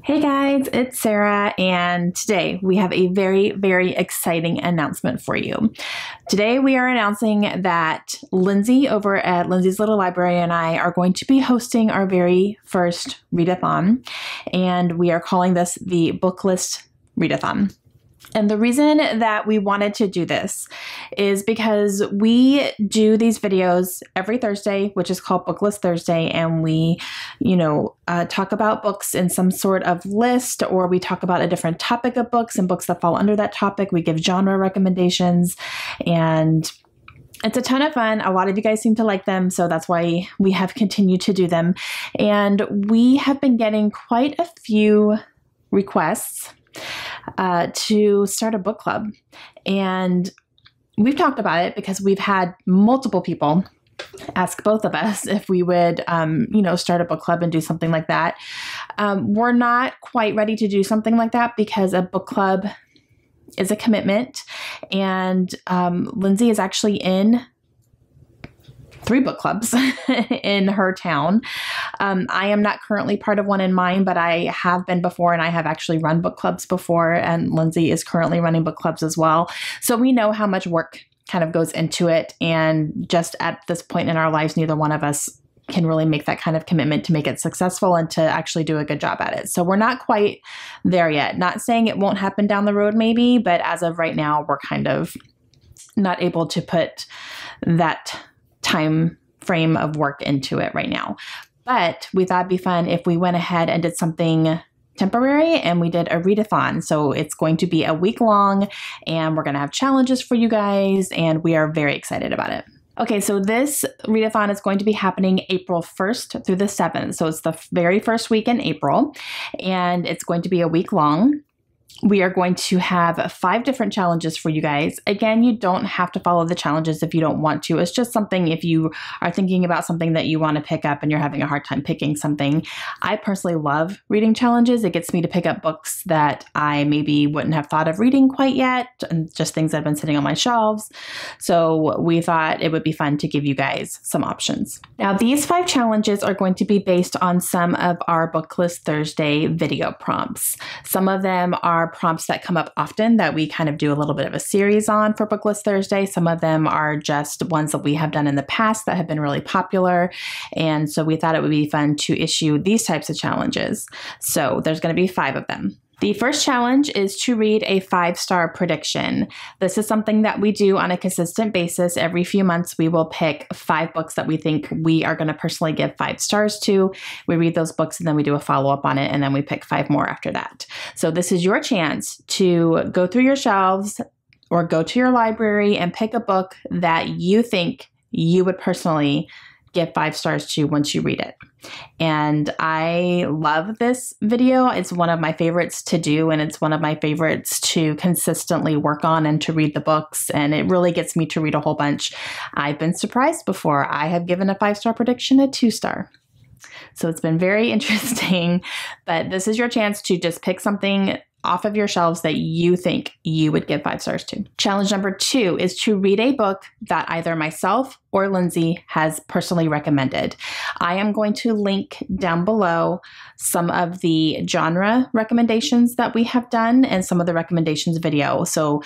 Hey guys, it's Sarah, and today we have a very exciting announcement for you. Today we are announcing that Lindsay over at Lindsay's Little Library and I are going to be hosting our very first Readathon, and we are calling this the BookList Readathon. And the reason that we wanted to do this is because we do these videos every Thursday, which is called BookList Thursday, and we, talk about books in some sort of list, or we talk about a different topic of books and books that fall under that topic. We give genre recommendations, and it's a ton of fun. A lot of you guys seem to like them, so that's why we have continued to do them. And we have been getting quite a few requests to start a book club. And we've talked about it because we've had multiple people ask both of us if we would, start a book club and do something like that. We're not quite ready to do something like that because a book club is a commitment. And Lindsay is actually in 3 book clubs in her town. I am not currently part of one in mine, but I have been before, and I have actually run book clubs before, and Lindsay is currently running book clubs as well. So we know how much work kind of goes into it, and just at this point in our lives, neither one of us can really make that kind of commitment to make it successful and to actually do a good job at it. So we're not quite there yet. Not saying it won't happen down the road maybe, but as of right now, we're kind of not able to put that time frame of work into it right now. But we thought it'd be fun if we went ahead and did something temporary, and we did a readathon. So it's going to be a week long, and we're going to have challenges for you guys, and we are very excited about it. Okay, so this readathon is going to be happening April 1st through the 7th. So it's the very first week in April, and it's going to be a week long. We are going to have 5 different challenges for you guys. Again, you don't have to follow the challenges if you don't want to. It's just something if you are thinking about something that you want to pick up and you're having a hard time picking something. I personally love reading challenges. It gets me to pick up books that I maybe wouldn't have thought of reading quite yet, and just things that have been sitting on my shelves. So we thought it would be fun to give you guys some options. Now, these 5 challenges are going to be based on some of our BookList Thursday video prompts. Some of them are prompts that come up often that we kind of do a little bit of a series on for BookList Thursday. Some of them are just ones that we have done in the past that have been really popular. And so we thought it would be fun to issue these types of challenges. So there's going to be 5 of them. The first challenge is to read a 5-star prediction. This is something that we do on a consistent basis. Every few months, we will pick 5 books that we think we are going to personally give 5 stars to. We read those books, and then we do a follow-up on it, and then we pick 5 more after that. So this is your chance to go through your shelves or go to your library and pick a book that you think you would personally give 5 stars to once you read it. And I love this video. It's one of my favorites to do, and it's one of my favorites to consistently work on and to read the books. And it really gets me to read a whole bunch. I've been surprised before. I have given a 5-star prediction a 2-star. So it's been very interesting, but this is your chance to just pick something off of your shelves that you think you would give 5 stars to. Challenge number 2 is to read a book that either myself or Lindsay has personally recommended. I am going to link down below some of the genre recommendations that we have done and some of the recommendations video. So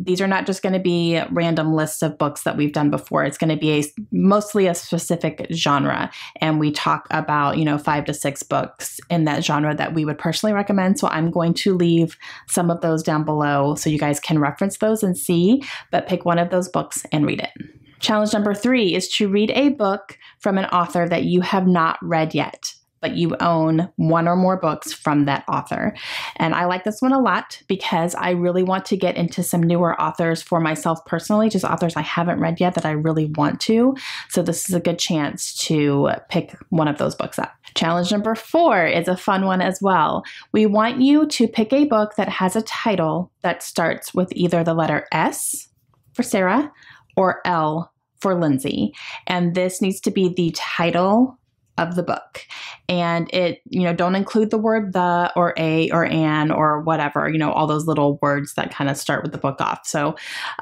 these are not just going to be random lists of books that we've done before. It's going to be mostly a specific genre. And we talk about, 5 to 6 books in that genre that we would personally recommend. So I'm going to leave some of those down below so you guys can reference those and see, but pick one of those books and read it. Challenge number 3 is to read a book from an author that you have not read yet, but you own 1 or more books from that author. And I like this one a lot because I really want to get into some newer authors for myself personally, just authors I haven't read yet that I really want to. So this is a good chance to pick one of those books up. Challenge number 4 is a fun one as well. We want you to pick a book that has a title that starts with either the letter S for Sarah or L for Lindsay. And this needs to be the title of the book. And it, don't include the word the or a or an or whatever, all those little words that kind of start with the book off. So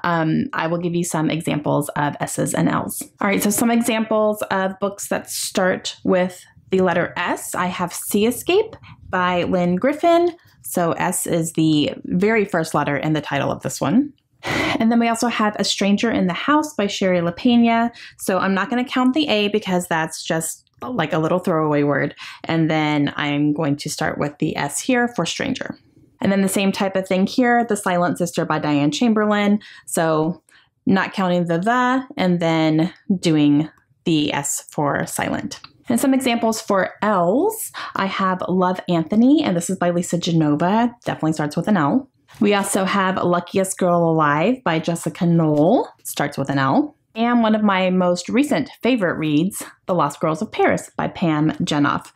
I will give you some examples of S's and L's. All right, so some examples of books that start with the letter S, I have Sea Escape by Lynn Griffin. So S is the very first letter in the title of this one. And then we also have A Stranger in the House by Sherry LaPena. So I'm not going to count the A because that's just like a little throwaway word. And then I'm going to start with the S here for stranger. And then the same type of thing here, The Silent Sister by Diane Chamberlain. So not counting the, and then doing the S for silent. And some examples for L's, I have Love Anthony, and this is by Lisa Genova. Definitely starts with an L. We also have Luckiest Girl Alive by Jessica Knoll, starts with an L. And one of my most recent favorite reads, The Lost Girls of Paris by Pam Jenoff,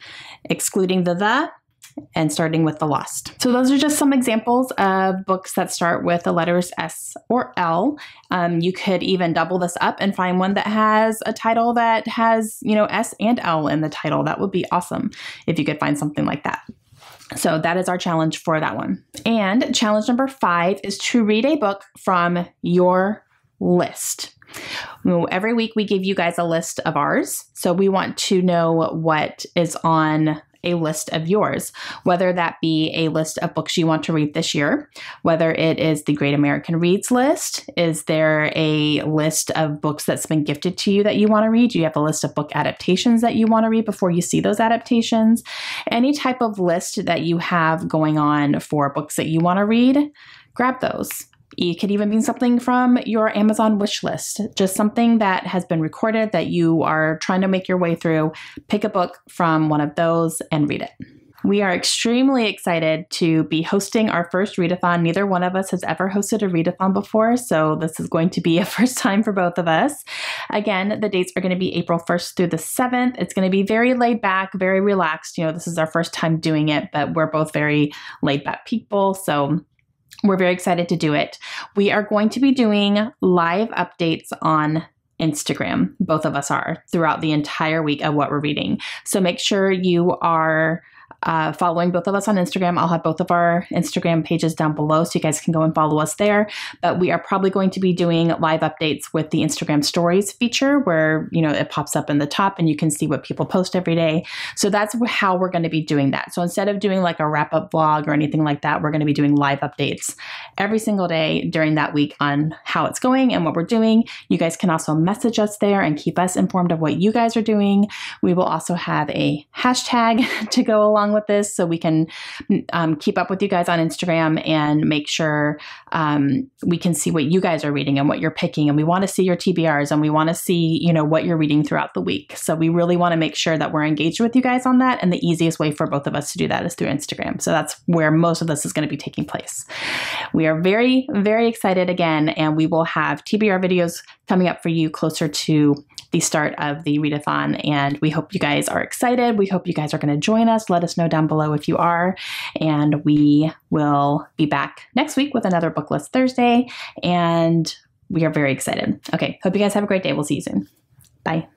excluding the and starting with The Lost. So those are just some examples of books that start with the letters S or L. You could even double this up and find one that has a title that has, S and L in the title. That would be awesome if you could find something like that. So that is our challenge for that one. And challenge number 5 is to read a book from your list. Every week we give you guys a list of ours. So we want to know what is on a list of yours, whether that be a list of books you want to read this year, whether it is the Great American Reads list. Is there a list of books that's been gifted to you that you want to read? Do you have a list of book adaptations that you want to read before you see those adaptations? Any type of list that you have going on for books that you want to read, grab those. It could even be something from your Amazon wish list, just something that has been recorded that you are trying to make your way through. Pick a book from one of those and read it. We are extremely excited to be hosting our first Readathon. Neither one of us has ever hosted a Readathon before, so this is going to be a first time for both of us. Again, the dates are going to be April 1st through the 7th. It's going to be very laid back, very relaxed. This is our first time doing it, but we're both very laid back people, so we're very excited to do it. We are going to be doing live updates on Instagram. Both of us are throughout the entire week of what we're reading. So make sure you are following both of us on Instagram. I'll have both of our Instagram pages down below so you guys can go and follow us there. But we are probably going to be doing live updates with the Instagram stories feature where, it pops up in the top and you can see what people post every day. So that's how we're going to be doing that. So instead of doing like a wrap-up vlog or anything like that, we're going to be doing live updates every single day during that week on how it's going and what we're doing. You guys can also message us there and keep us informed of what you guys are doing. We will also have a hashtag to go along with this so we can keep up with you guys on Instagram and make sure we can see what you guys are reading and what you're picking. And we want to see your TBRs and we want to see, what you're reading throughout the week. So we really want to make sure that we're engaged with you guys on that. And the easiest way for both of us to do that is through Instagram. So that's where most of this is going to be taking place. We are very, very excited again, and we will have TBR videos coming up for you closer to the start of the Readathon, and we hope you guys are excited. We hope you guys are going to join us. Let us know down below if you are, and we will be back next week with another Book List Thursday, and we are very excited. Okay, hope you guys have a great day. We'll see you soon. Bye.